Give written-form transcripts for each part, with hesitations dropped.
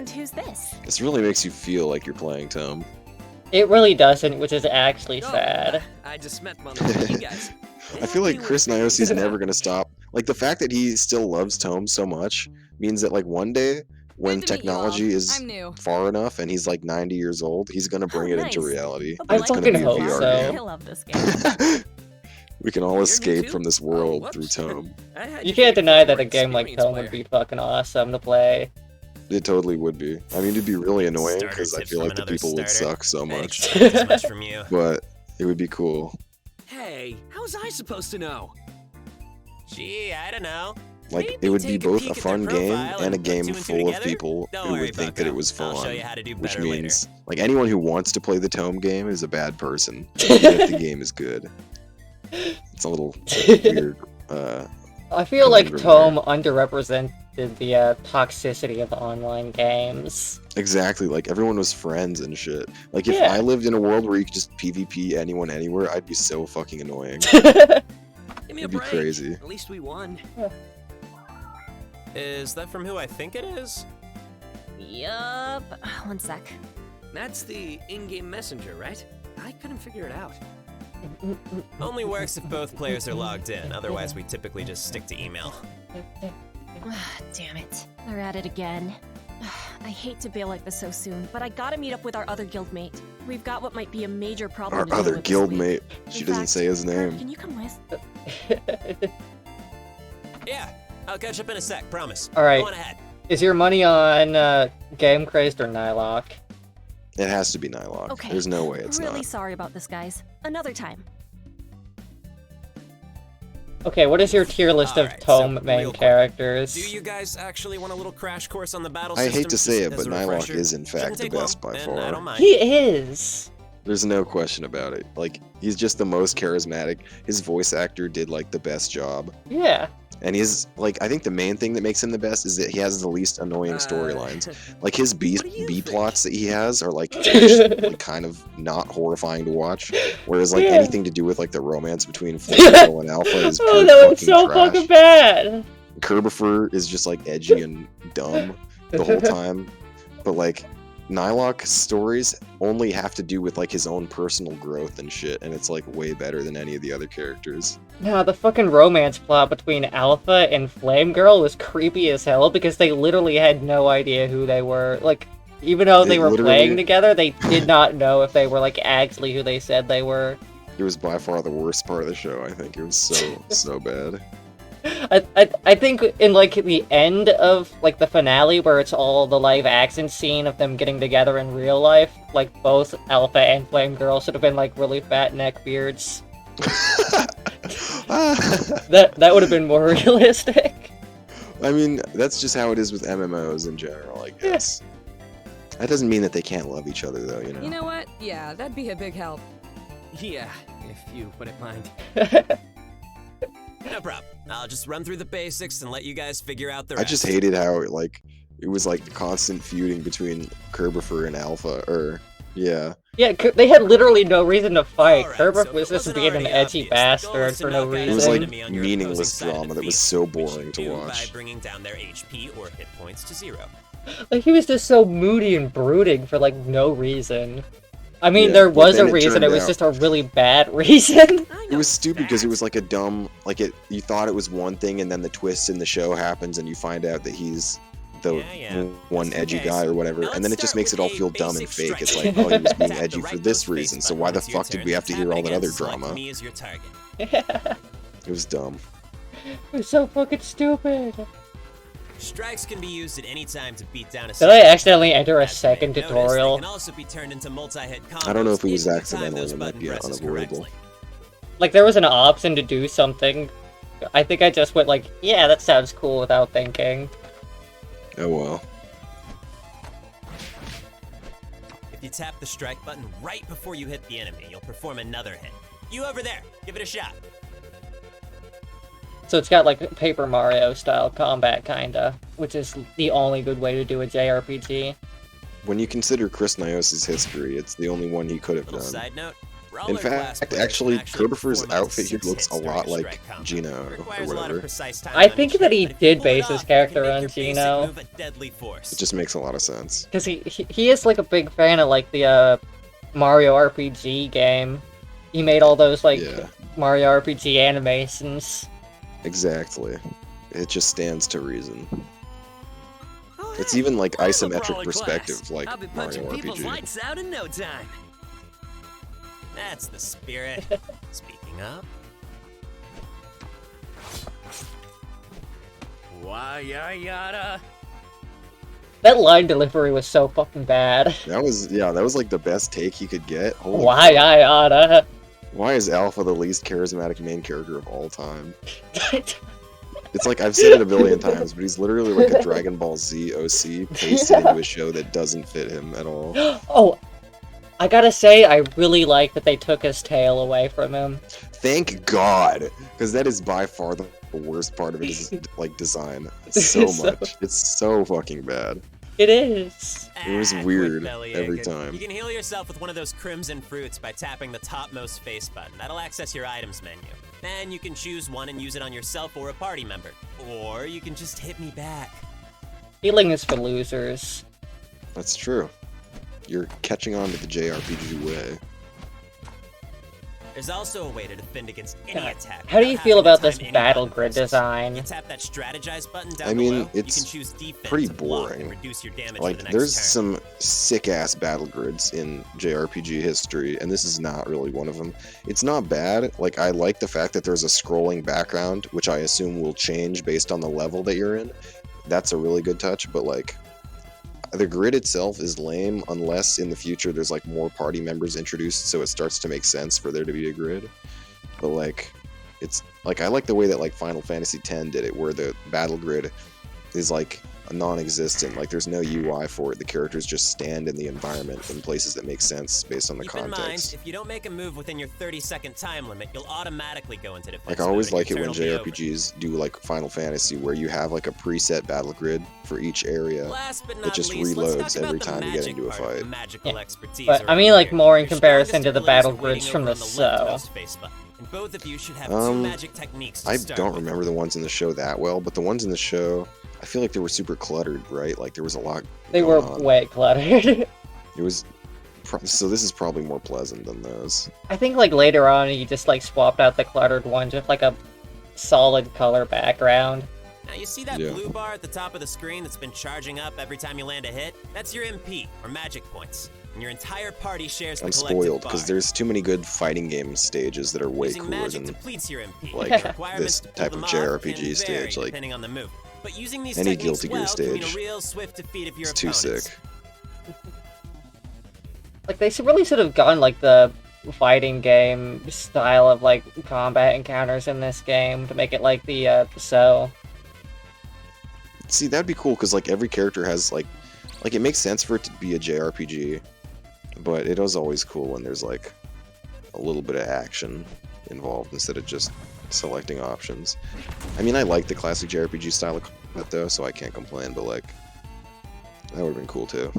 And who's this? This really makes you feel like you're playing Tome. It really doesn't, which is actually sad. I just met one of you guys. I feel like Chris Niosi's never gonna stop. Like, the fact that he still loves Tome so much means that, like, one day, when Good to meet you all. technology is I'm new. far enough and he's like 90 years old, he's gonna bring it into nice. reality. Hope I you It's like gonna fucking be a hope VR so. I game. love this game. We can all You're new escape too? from this Oh, world whoops. through Tome. I had You you can't figured deny for that a an game like experienced Tome would player. be fucking awesome to play. It totally would be. I mean, it'd be really annoying Starter because I tips feel from like the another people would starter. suck so I much. expect as much from you. But it would be cool. Hey, how was I supposed to know? Gee, I don't know. Like, Maybe it would be take a both peek a at their fun game profile and a put game two and two full of together. people Don't who worry, would think that it bucko. was I'll show fun. you how to do Which better means, like, anyone who wants to play the Tome game is a bad person, even if the game is good. It's a little weird. I feel like conundrum Tome underrepresented the toxicity of online games. Exactly, like, everyone was friends and shit. Like, if Yeah. I lived in a world where you could just PvP anyone anywhere, I'd be so fucking annoying. Give me a It'd be break. crazy. At least we won. Is that from who I think it is? Yup. One sec. That's the in-game messenger, right? I couldn't figure it out. Only works if both players are logged in. Otherwise, we typically just stick to email. Damn it. They're at it again. I hate to bail like this so soon, but I gotta meet up with our other guildmate. We've got what might be a major problem Our to deal other with this week. guildmate. She In doesn't fact, say his Kurt, name. Can you come with? Yeah, I'll catch up in a sec, promise. Alright. Go on ahead. Is your money on Game Crazed or Nylock? It has to be Nylock. Okay. There's no way it's really not. sorry about this, guys. Another time. Okay, what is your tier list of Alright, Tome so, main real quick. characters? Do you guys actually want a little crash course on the battle I system? hate to say it, Just but as a Nylock refresher? is in fact Shouldn't the take long, best by and I far. don't mind. He is! There's no question about it. Like, he's just the most charismatic. His voice actor did, like, the best job. Yeah. And he's, like, I think the main thing that makes him the best is that he has the least annoying storylines. Like, his B what do you think? plots that he has are, like, just, like, kind of not horrifying to watch. Whereas, like, Yeah. anything to do with, like, the romance between Flame and Alpha is pure Oh, that was fucking so trash. fucking bad! Kerbifer is just, like, edgy and dumb the whole time. But, like, Nylock's stories only have to do with, like, his own personal growth and shit, and it's, like, way better than any of the other characters. Nah, the fucking romance plot between Alpha and Flame Girl was creepy as hell because they literally had no idea who they were. Like, even though they were literally- playing together, they did not know if they were, like, actually who they said they were. It was by far the worst part of the show, I think. It was so bad. I think in, like, the end of, like, the finale where it's all the live action scene of them getting together in real life, like, both Alpha and Flame Girl should have been, like, really fat neck beards. That would have been more realistic. I mean, that's just how it is with MMOs in general, I guess. That doesn't mean that they can't love each other, though, you know? You know what? Yeah, that'd be a big help. Yeah, if you wouldn't mind. No problem. I'll just run through the basics and let you guys figure out the I rest. just hated how, like, it was, like, constant feuding between Kerbifer and Alpha, or, yeah. Yeah, they had literally no reason to fight. Alright, Kerber so if was it just wasn't being an already edgy obvious, the goal bastard is to for no knock out It was, reason. like, enemy on your meaningless opposing side of drama the that was field, so which you boring to do watch. by bringing down their HP or hit points to 0. Like, he was just so moody and brooding for, like, no reason. I mean, Yeah, there but was then a it reason, turned it was out- just a really bad reason. It was stupid because it was like a dumb, like, you thought it was one thing, and then the twist in the show happens, and you find out that he's the Yeah. one That's edgy okay. guy or whatever, Now and then let's it just start makes it with all a feel dumb and basic fake. It's strike. like, oh, he was being Tap the edgy right for this mouse reason, face so button why the once your fuck did turn, we have to tap hear all that again, other select drama? Me as your target. It was dumb. It was so fucking stupid. Strikes can be used at any time to beat down a Did I second accidentally target. enter a As you second may notice, tutorial? They can also be turned into multi-hit I don't know if it combos was if you time accidental, those it might button be presses unavoidable. correctly. Like, there was an option to do something. I think I just went like, yeah, that sounds cool without thinking. Oh well. If you tap the strike button right before you hit the enemy, you'll perform another hit. You over there, give it a shot. So it's got, like, Paper Mario style combat, kinda. Which is the only good way to do a JRPG. When you consider Chris Nios's history, it's the only one he could have Little done. side note, Brawler In class fact, players actually, can actually Kerbifer's perform up to outfit here 6 looks hits a during lot a like strike combo. Gino It or requires a lot of whatever. precise I timing on think each that hit, he but if you did pull it base off, his you character can make on your basic Gino. move a deadly force. It just makes a lot of sense. Because he is like a big fan of like the Mario RPG game. He made all those like Yeah. Mario RPG animations. Exactly. It just stands to reason. Oh, It's hey, even like I'm a isometric brawler perspective, class. like I'll be Mario punching people's RPG. lights out in no time. That's the spirit. Speaking of, Why, yada. That line delivery was so fucking bad. That was like the best take he could get. Holy Why fuck. I oughta. Why is Alpha the least charismatic main character of all time? It's like, I've said it a billion times, but he's literally like a Dragon Ball Z OC pasted into a show that doesn't fit him at all. Oh, I gotta say, I really like that they took his tail away from him. Thank God, because that is by far the worst part of it is like design. So much. It's so fucking bad. It is. It was quick weird bellyache. every time. You can heal yourself with one of those crimson fruits by tapping the topmost face button. That'll access your items menu. Then you can choose one and use it on yourself or a party member. Or you can just hit me back. Healing is for losers. That's true. You're catching on to the JRPG way. There's also a way to defend against any God, attack. how do you without feel having to about this time any battle button grid presses. design? You tap that strategize button down I mean, below, it's you can choose defense pretty and block boring. and reduce your damage Like, for the next there's turn. some sick-ass battle grids in JRPG history, and this is not really one of them. It's not bad. Like, I like the fact that there's a scrolling background, which I assume will change based on the level that you're in. That's a really good touch, but, like, the grid itself is lame unless in the future there's, like, more party members introduced, so it starts to make sense for there to be a grid. But, like, it's, like, I like the way that, like, Final Fantasy X did it, where the battle grid is, like, non-existent. Like, there's no UI for it. The characters just stand in the environment in places that make sense based on the Keep in mind, context. if you don't make a move within your 30-second time limit, you'll automatically go into defense Like, I always mode and like it your when turn will be over. JRPGs do, like, Final Fantasy, where you have, like, a preset battle grid for each area. Last but It not just least, let's reloads talk every about time the you get magic into a part of the fight. magical Yeah. expertise But I around mean, like, here. more in Your comparison strongest to the abilities battle are grids waiting from over the on show. leftmost face button, and both of you should have two Um, magic techniques to I start don't with. remember the ones in the show that well, but the ones in the show, I feel like they were super cluttered, right? Like, there was a lot They were going on. way cluttered. It was... So this is probably more pleasant than those. I think like later on you just like swapped out the cluttered ones with like a solid color background. Now you see that Yeah. blue bar at the top of the screen that's been charging up every time you land a hit? That's your MP, or magic points. And your entire party shares the I'm collective spoiled, bar. because there's too many good fighting game stages that are way Using cooler magic than... depletes your MP. like, The requirements this to pull type them of off JRPG can vary stage, like, depending on the move. But using these any techniques Guilty Gear well can mean a stage. real swift defeat of your It's too opponents. sick. Like they really should have gone like the fighting game style of like combat encounters in this game to make it like the so. See, that'd be cool, because, like, every character has, like, it makes sense for it to be a JRPG, but it is always cool when there's, like, a little bit of action involved instead of just selecting options. I mean, I like the classic JRPG style of combat, though, so I can't complain, but, like, that would have been cool, too.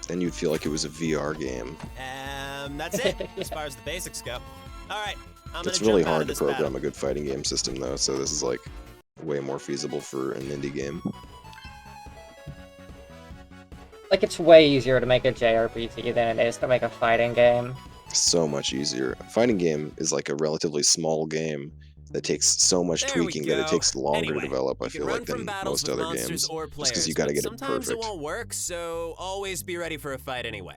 Then you'd feel like it was a VR game. That's it, as far as the basics go. Alright, I'm It's gonna really jump out hard of to this program battle. a good fighting game system, though, so this is, like, way more feasible for an indie game. Like it's way easier to make a JRPG than it is to make a fighting game. So much easier. A fighting game is like a relatively small game that takes so much There we tweaking that it go. takes longer Anyway, to develop, I you can feel run like, from than battles most with other monsters games. or Just because players, you gotta but get it sometimes perfect. it won't work, so always be ready for a fight anyway.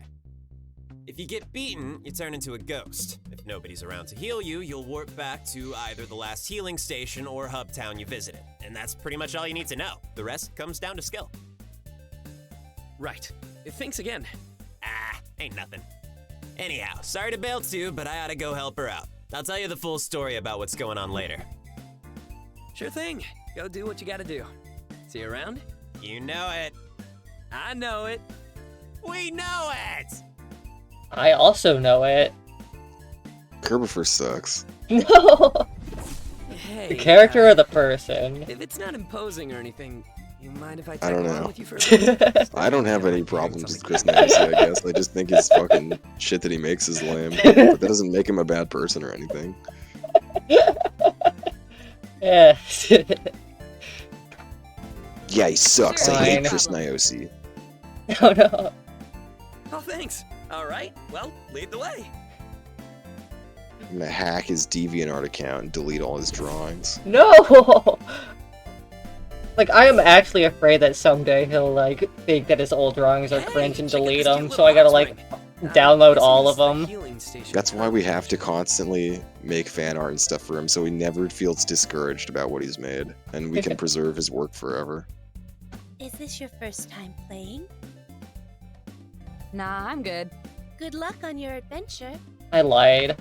If you get beaten, you turn into a ghost. If nobody's around to heal you, you'll warp back to either the last healing station or hub town you visited. And that's pretty much all you need to know. The rest comes down to skill. Right. Thanks again. Ah, ain't nothing. Anyhow, sorry to bail too, but I ought to go help her out. I'll tell you the full story about what's going on later. Sure thing. Go do what you gotta do. See you around? You know it. I know it. We know it! I also know it. Kerbifer sucks. No! Hey. The character or the person? If it's not imposing or anything, You mind if I I tag don't along know. with you for a bit? I don't have any Like playing problems with something Chris like Nancy, I guess. I just think his fucking shit that he makes is lame. But that doesn't make him a bad person or anything. Yeah. Yeah, he sucks. Sure, I hate Fine. Chris Niosi. Oh no. Oh, thanks. All right. Well, lead the way. I'm gonna hack his DeviantArt account and delete all his drawings. No! Like, I am actually afraid that someday he'll, like, think that his old drawings are Hey, cringe and check out delete this them, cute so little I gotta, hot like, spring. download Guessing all this of is the them. healing station That's for why him. we have to constantly make fan art and stuff for him so he never feels discouraged about what he's made. And we can preserve his work forever. Is this your first time playing? Nah, I'm good. Good luck on your adventure. I lied.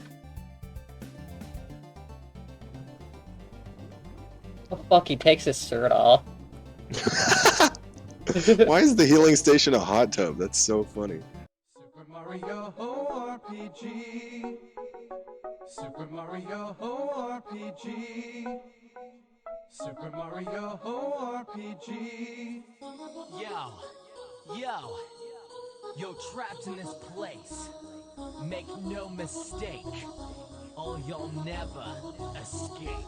Oh fuck, he takes his shirt off. Why is the healing station a hot tub? That's so funny. Super Mario RPG. Super Mario RPG. Super Mario RPG. Yo, you're trapped in this place. Make no mistake, or you'll never escape.